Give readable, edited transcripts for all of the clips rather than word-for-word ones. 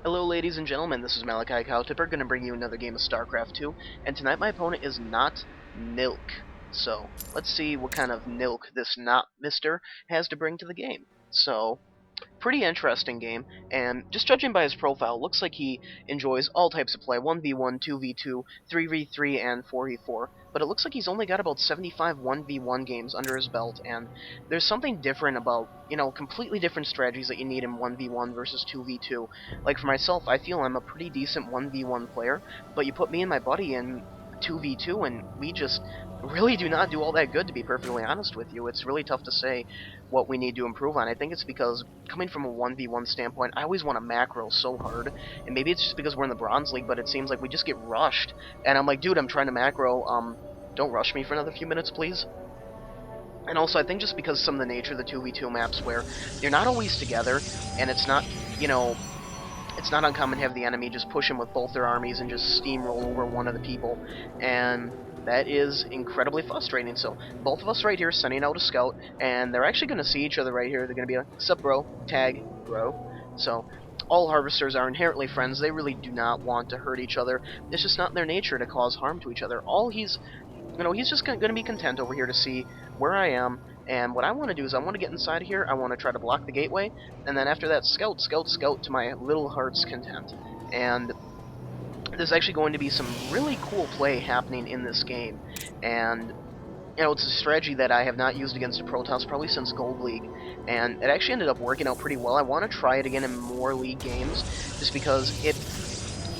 Hello ladies and gentlemen, this is Malikicowtipper, going to bring you another game of StarCraft 2, and tonight my opponent is Notnilc. So, let's see what kind of Nilc this not mister has to bring to the game. So, pretty interesting game, and just judging by his profile, looks like he enjoys all types of play, 1v1, 2v2, 3v3, and 4v4, but it looks like he's only got about 75 1v1 games under his belt, and there's something different about, completely different strategies that you need in 1v1 versus 2v2. Like for myself, I feel I'm a pretty decent 1v1 player, but you put me and my buddy in 2v2 and we just really do not do all that good, to be perfectly honest with you. It's really tough to say what we need to improve on. I think it's because, coming from a 1v1 standpoint, I always want to macro so hard, and maybe it's just because we're in the Bronze League, but it seems like we just get rushed, and I'm like, dude, I'm trying to macro, don't rush me for another few minutes, please? And also, I think just because some of the nature of the 2v2 maps where you're not always together, and it's not, it's not uncommon to have the enemy just push in with both their armies and just steamroll over one of the people, and that is incredibly frustrating. So both of us right here sending out a scout, and they're actually going to see each other right here. They're going to be like, sup bro, tag, bro. So all harvesters are inherently friends. They really do not want to hurt each other. It's just not in their nature to cause harm to each other. He's just going to be content over here to see where I am, and what I want to do is I want to get inside of here, I want to try to block the gateway, and then after that, scout to my little heart's content. And there's actually going to be some really cool play happening in this game, and it's a strategy that I have not used against a Protoss probably since Gold League, and it actually ended up working out pretty well. I want to try it again in more League games, just because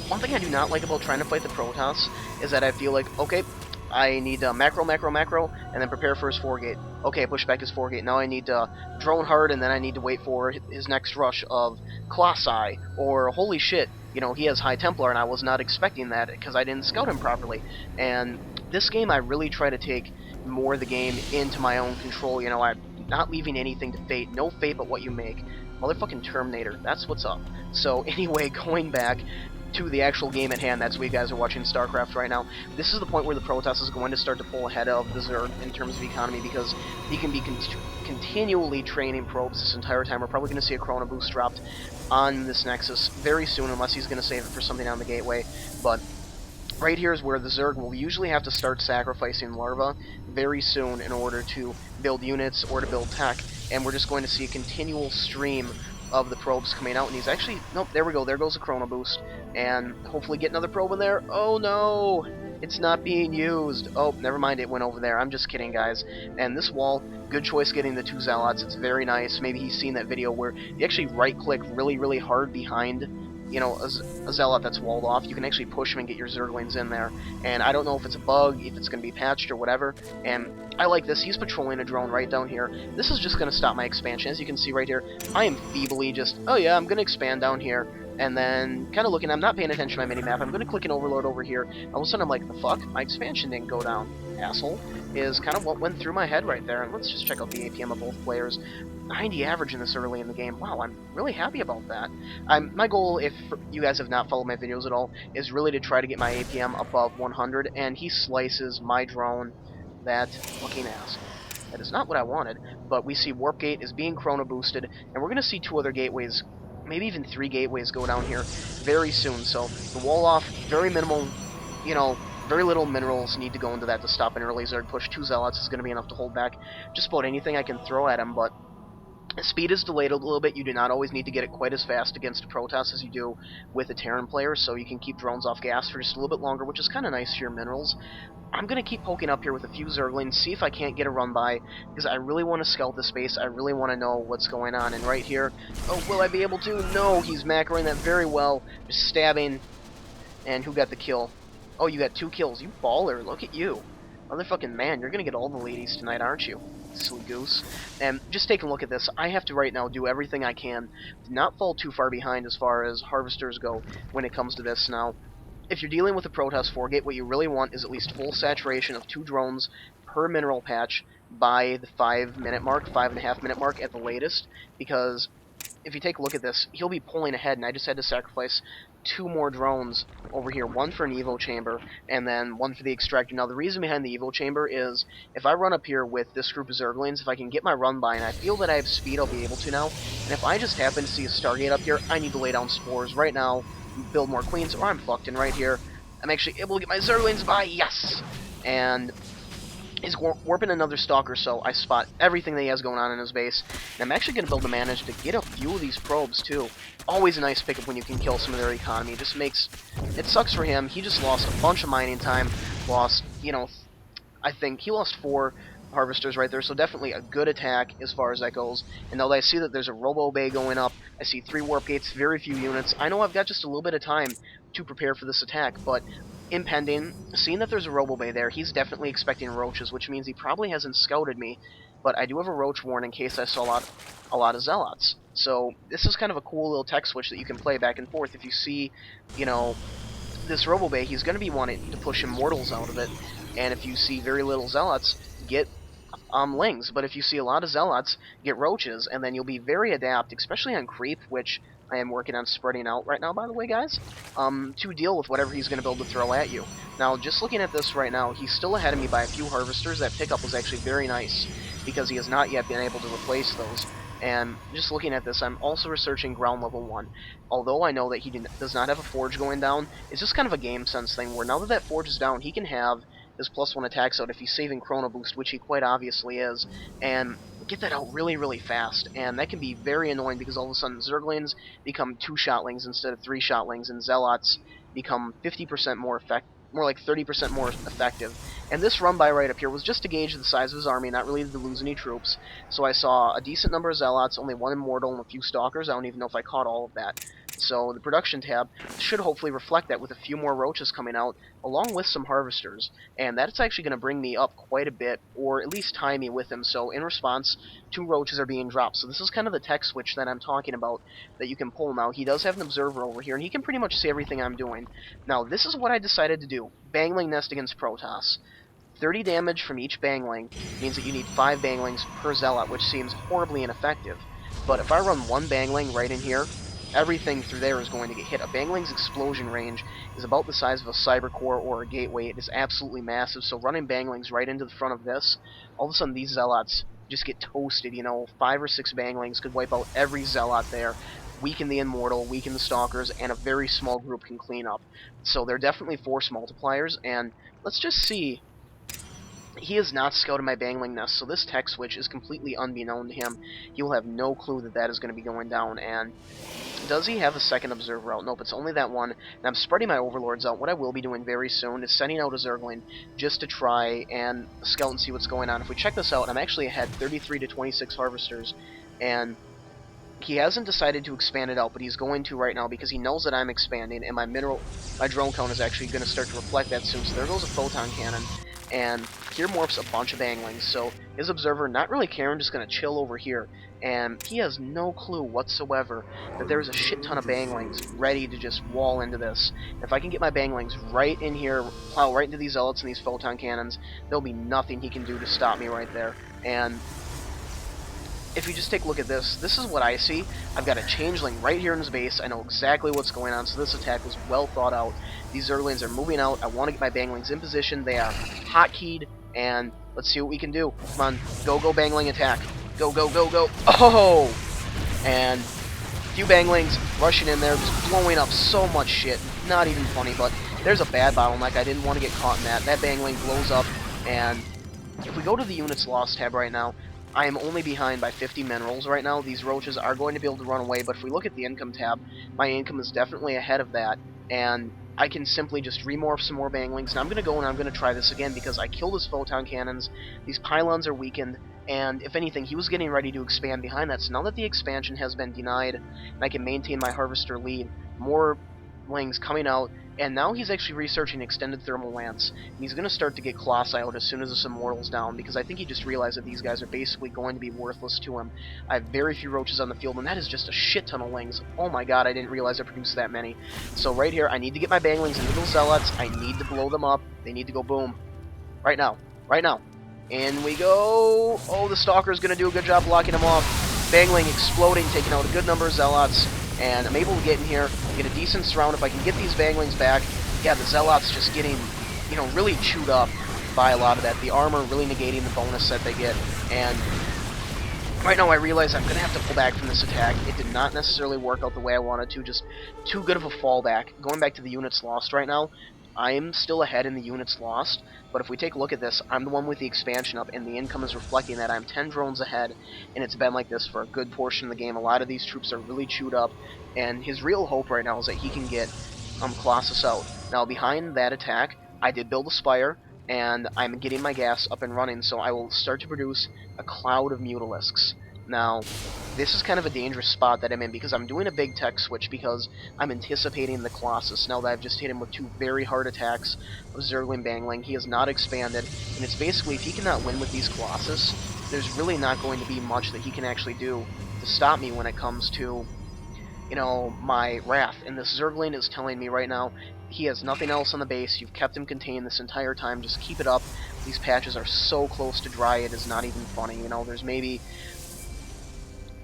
one thing I do not like about trying to fight the Protoss is that I feel like, okay, I need macro, and then prepare for his 4-gate. Okay, push back his 4-gate. Now I need to drone hard, and then I need to wait for his next rush of Colossi, or holy shit, he has High Templar, and I was not expecting that because I didn't scout him properly. And this game, I really try to take more of the game into my own control. I'm not leaving anything to fate. No fate but what you make. Motherfucking Terminator, that's what's up. So anyway, going back to the actual game at hand, that's what you guys are watching StarCraft right now. This is the point where the Protoss is going to start to pull ahead of the Zerg in terms of economy, because he can be continually training probes this entire time. We're probably going to see a Chrono Boost dropped on this Nexus very soon, unless he's going to save it for something on the Gateway. But right here is where the Zerg will usually have to start sacrificing larvae very soon in order to build units or to build tech, and we're just going to see a continual stream of the probes coming out, and he's actually, nope, there we go, there goes a Chrono Boost, and hopefully get another probe in there. Oh no, it's not being used. Oh, never mind, it went over there. I'm just kidding, guys. And this wall, good choice getting the 2 Zealots. It's very nice. Maybe he's seen that video where you actually right-click really hard behind a Zealot that's walled off. You can actually push him and get your Zerglings in there. And I don't know if it's a bug, if it's going to be patched or whatever. And I like this. He's patrolling a drone right down here. This is just going to stop my expansion. As you can see right here, I am feebly just, oh yeah, I'm going to expand down here. And then, kind of looking, I'm not paying attention to my minimap. I'm going to click an overload over here. All of a sudden, I'm like, the fuck? My expansion didn't go down, asshole. Is kind of what went through my head right there. And let's just check out the APM of both players. 90 average in this early in the game. Wow, I'm really happy about that. My goal, if you guys have not followed my videos at all, is really to try to get my APM above 100, and he slices my drone, that fucking asshole. That is not what I wanted, but we see Warp Gate is being chrono boosted, and we're going to see 2 other gateways, maybe even 3 gateways go down here very soon. So the wall off, very minimal, very little minerals need to go into that to stop an early Zerg push. 2 Zealots is going to be enough to hold back just about anything I can throw at him, but speed is delayed a little bit. You do not always need to get it quite as fast against a Protoss as you do with a Terran player, so you can keep drones off gas for just a little bit longer, which is kind of nice for your minerals. I'm going to keep poking up here with a few Zerglings, see if I can't get a run by, because I really want to scout the space. I really want to know what's going on. And right here, oh, will I be able to? No, he's macroing that very well, just stabbing. And who got the kill? Oh, you got 2 kills. You baller. Look at you. Motherfucking man, you're going to get all the ladies tonight, aren't you? Silly goose. And just take a look at this. I have to right now do everything I can to not fall too far behind as far as harvesters go when it comes to this. Now, if you're dealing with a Protoss 4-gate, what you really want is at least full saturation of 2 drones per mineral patch by the 5-minute mark, 5.5-minute mark at the latest, because if you take a look at this, he'll be pulling ahead, and I just had to sacrifice 2 more drones over here, one for an Evo chamber, and then one for the extractor. Now, the reason behind the Evo chamber is, if I run up here with this group of Zerglings, if I can get my run by, and I feel that I have speed, I'll be able to now, and if I just happen to see a Stargate up here, I need to lay down spores right now, build more queens, or I'm fucked, and right here, I'm actually able to get my Zerglings by, yes! And he's warping another Stalker, so I spot everything that he has going on in his base. And I'm actually going to build a manage to get a few of these probes, too. Always a nice pickup when you can kill some of their economy. It just makes... It sucks for him. He just lost a bunch of mining time. Lost, you know, I think he lost 4 harvesters right there, so definitely a good attack as far as that goes. And now that I see that there's a Robo Bay going up, I see 3 warp gates, very few units. I know I've got just a little bit of time to prepare for this attack, but impending, seeing that there's a Robo Bay there, he's definitely expecting roaches, which means he probably hasn't scouted me. But I do have a roach warn in case I saw a lot of zealots. So this is kind of a cool little tech switch that you can play back and forth. If you see, you know, this Robo Bay, he's going to be wanting to push immortals out of it. And if you see very little zealots, get lings. But if you see a lot of zealots, get roaches, and then you'll be very adept, especially on creep, which I am working on spreading out right now, by the way, guys, to deal with whatever he's going to be able to throw at you. Now, just looking at this right now, he's still ahead of me by a few harvesters. That pickup was actually very nice, because he has not yet been able to replace those. And just looking at this, I'm also researching ground level 1. Although I know that he does not have a forge going down, it's just kind of a game sense thing, where now that that forge is down, he can have his +1 attacks out if he's saving Chrono Boost, which he quite obviously is, and get that out really, really fast. And that can be very annoying, because all of a sudden Zerglings become 2-shotlings instead of 3-shotlings, and Zealots become 50% more effective. More like 30% more effective. And this run by right up here was just to gauge the size of his army, not really to lose any troops. So I saw a decent number of Zealots, only 1 Immortal, and a few Stalkers. I don't even know if I caught all of that. So the production tab should hopefully reflect that, with a few more roaches coming out, along with some harvesters. And that's actually going to bring me up quite a bit, or at least tie me with him. So in response, 2 roaches are being dropped. So this is kind of the tech switch that I'm talking about that you can pull now. He does have an observer over here, and he can pretty much see everything I'm doing. Now, this is what I decided to do. Bangling Nest against Protoss. 30 damage from each Bangling means that you need 5 Banglings per Zealot, which seems horribly ineffective. But if I run 1 Bangling right in here, everything through there is going to get hit. A Bangling's explosion range is about the size of a Cyber Core or a Gateway. It is absolutely massive, so running Banglings right into the front of this, all of a sudden these Zealots just get toasted. You know, 5 or 6 Banglings could wipe out every Zealot there, weaken the Immortal, weaken the Stalkers, and a very small group can clean up. So they're definitely force multipliers, and let's just see. He has not scouted my Bangling Nest, so this tech switch is completely unbeknown to him. He will have no clue that that is going to be going down, and does he have a second observer out? Nope, it's only that one. And I'm spreading my overlords out. What I will be doing very soon is sending out a Zergling just to try and scout and see what's going on. If we check this out, I'm actually ahead 33 to 26 harvesters, and he hasn't decided to expand it out, but he's going to right now because he knows that I'm expanding, and my drone count is actually going to start to reflect that soon. So there goes a photon cannon, and here morphs a bunch of Banglings. So his observer, not really caring, just going to chill over here, and he has no clue whatsoever that there's a shit ton of Banglings ready to just wall into this. If I can get my Banglings right in here, plow right into these Zealots and these photon cannons, there'll be nothing he can do to stop me right there. And if you just take a look at this, this is what I see. I've got a Changeling right here in his base. I know exactly what's going on, so this attack was well thought out. These Zerglings are moving out. I want to get my Banglings in position. They are hotkeyed, and let's see what we can do. Come on, go, Bangling attack. Go, go, go, go. Oh! And a few Banglings rushing in there, just blowing up so much shit. Not even funny, but there's a bad bottleneck. I didn't want to get caught in that. That Bangling blows up, and if we go to the Units Lost tab right now, I am only behind by 50 minerals right now. These roaches are going to be able to run away, but if we look at the income tab, my income is definitely ahead of that, and I can simply just remorph some more Banglings. And I'm going to go and I'm going to try this again because I killed his photon cannons, these pylons are weakened, and if anything, he was getting ready to expand behind that. So now that the expansion has been denied, and I can maintain my harvester lead, more Lings coming out, and now he's actually researching extended thermal lance, and he's going to start to get Colossi out as soon as this Immortal's down, because I think he just realized that these guys are basically going to be worthless to him. I have very few roaches on the field, and that is just a shit ton of Lings. Oh my god, I didn't realize I produced that many. So right here, I need to get my Banglings into those Zealots, I need to blow them up, they need to go boom. Right now. In we go! Oh, the Stalker's going to do a good job blocking him off. Bangling exploding, taking out a good number of Zealots, and I'm able to get in here, get a decent surround. If I can get these Banglings back, yeah, the Zealots just getting, really chewed up by a lot of that. The armor really negating the bonus that they get, and right now I realize I'm going to have to pull back from this attack. It did not necessarily work out the way I wanted to, just too good of a fallback. Going back to the units lost right now, I'm still ahead in the units lost, but if we take a look at this, I'm the one with the expansion up, and the income is reflecting that I'm 10 drones ahead, and it's been like this for a good portion of the game. A lot of these troops are really chewed up, and his real hope right now is that he can get Colossus out. Now, behind that attack, I did build a Spire, and I'm getting my gas up and running, so I will start to produce a cloud of Mutalisks. Now, this is kind of a dangerous spot that I'm in, because I'm doing a big tech switch, because I'm anticipating the Colossus. Now that I've just hit him with 2 very hard attacks of Zergling Bangling, he has not expanded, and it's basically, if he cannot win with these Colossus, there's really not going to be much that he can actually do to stop me when it comes to my Wrath. And this Zergling is telling me right now, he has nothing else on the base, you've kept him contained this entire time, just keep it up. These patches are so close to dry, it is not even funny. There's maybe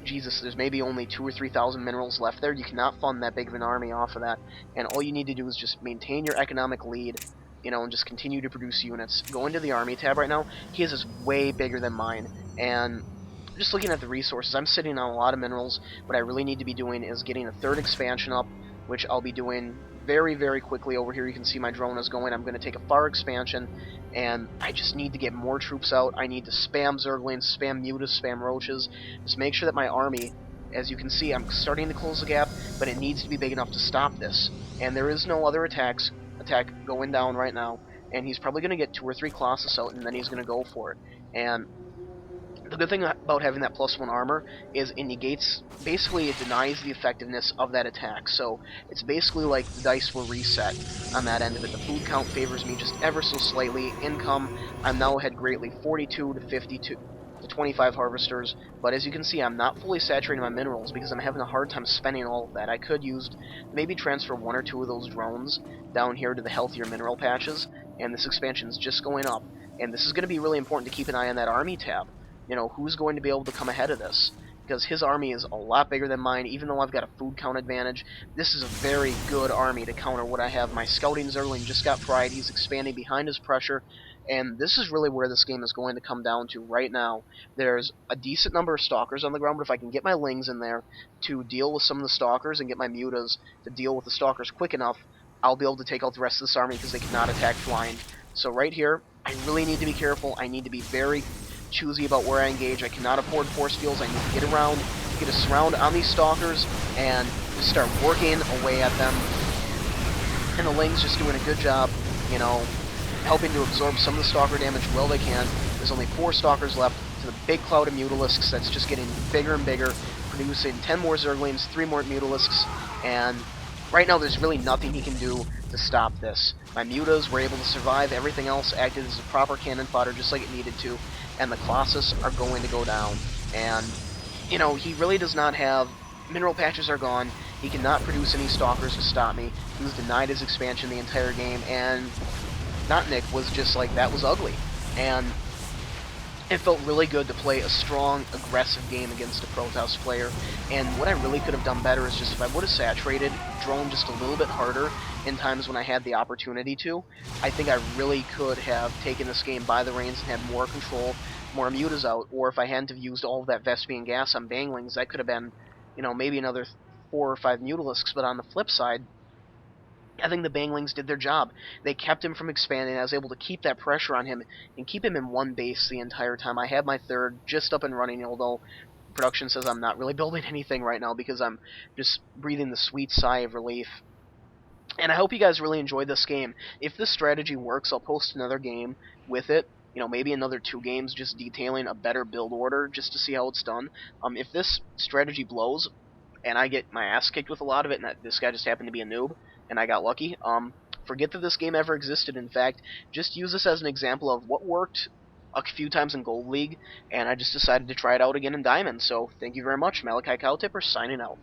there's maybe only 2,000 or 3,000 minerals left there. You cannot fund that big of an army off of that, and all you need to do is just maintain your economic lead, and just continue to produce units. Go into the army tab right now. His is way bigger than mine, and just looking at the resources, I'm sitting on a lot of minerals. What I really need to be doing is getting a 3rd expansion up, which I'll be doing very, very quickly. Over here you can see my drone is going. I'm going to take a far expansion, and I just need to get more troops out. I need to spam Zerglings, spam Mutas, spam Roaches. Just make sure that my army, as you can see, I'm starting to close the gap, but it needs to be big enough to stop this. And there is no other attack going down right now, and he's probably going to get 2 or 3 Colossus out, and then he's going to go for it. And the good thing about having that +1 armor is it negates, basically it denies the effectiveness of that attack. So it's basically like the dice were reset on that end of it. The food count favors me just ever so slightly. Income, I'm now ahead greatly, 42 to 52 to 25 harvesters. But as you can see, I'm not fully saturating my minerals because I'm having a hard time spending all of that. I could use, maybe transfer 1 or 2 of those drones down here to the healthier mineral patches, and this expansion is just going up. And this is going to be really important to keep an eye on that army tab. Who's going to be able to come ahead of this? Because his army is a lot bigger than mine, even though I've got a food count advantage. This is a very good army to counter what I have. My scouting Zergling just got fried. He's expanding behind his pressure, and this is really where this game is going to come down to right now. There's a decent number of Stalkers on the ground, but if I can get my Lings in there to deal with some of the Stalkers and get my Mutas to deal with the Stalkers quick enough, I'll be able to take out the rest of this army because they cannot attack flying. So right here, I really need to be careful. I need to be very choosy about where I engage. I cannot afford force fields. I need to get around, get a surround on these Stalkers, and just start working away at them. And the Ling's just doing a good job, helping to absorb some of the Stalker damage well they can. There's only 4 Stalkers left to the big cloud of Mutalisks that's just getting bigger and bigger, producing 10 more Zerglings, 3 more Mutalisks, and right now there's really nothing he can do to stop this. My Mutas were able to survive, everything else acted as a proper cannon fodder just like it needed to, and the Colossus are going to go down. And, he really does not have... Mineral patches are gone, he cannot produce any Stalkers to stop me, he was denied his expansion the entire game, and Notnilc was just like, that was ugly. And it felt really good to play a strong, aggressive game against a Protoss player, and what I really could have done better is just if I would have saturated drone just a little bit harder in times when I had the opportunity to, I think I really could have taken this game by the reins and had more control, more Mutas out, or if I hadn't have used all of that Vespian gas on Banglings, that could have been, maybe another 4 or 5 Mutalisks, but on the flip side, I think the Banglings did their job. They kept him from expanding. I was able to keep that pressure on him and keep him in one base the entire time. I had my 3rd just up and running, although production says I'm not really building anything right now because I'm just breathing the sweet sigh of relief. And I hope you guys really enjoyed this game. If this strategy works, I'll post another game with it. Maybe another 2 games just detailing a better build order just to see how it's done. If this strategy blows, and I get my ass kicked with a lot of it, and this guy just happened to be a noob, and I got lucky, forget that this game ever existed. In fact, just use this as an example of what worked a few times in Gold League, and I just decided to try it out again in Diamond. So, thank you very much. Malikicowtipper signing out.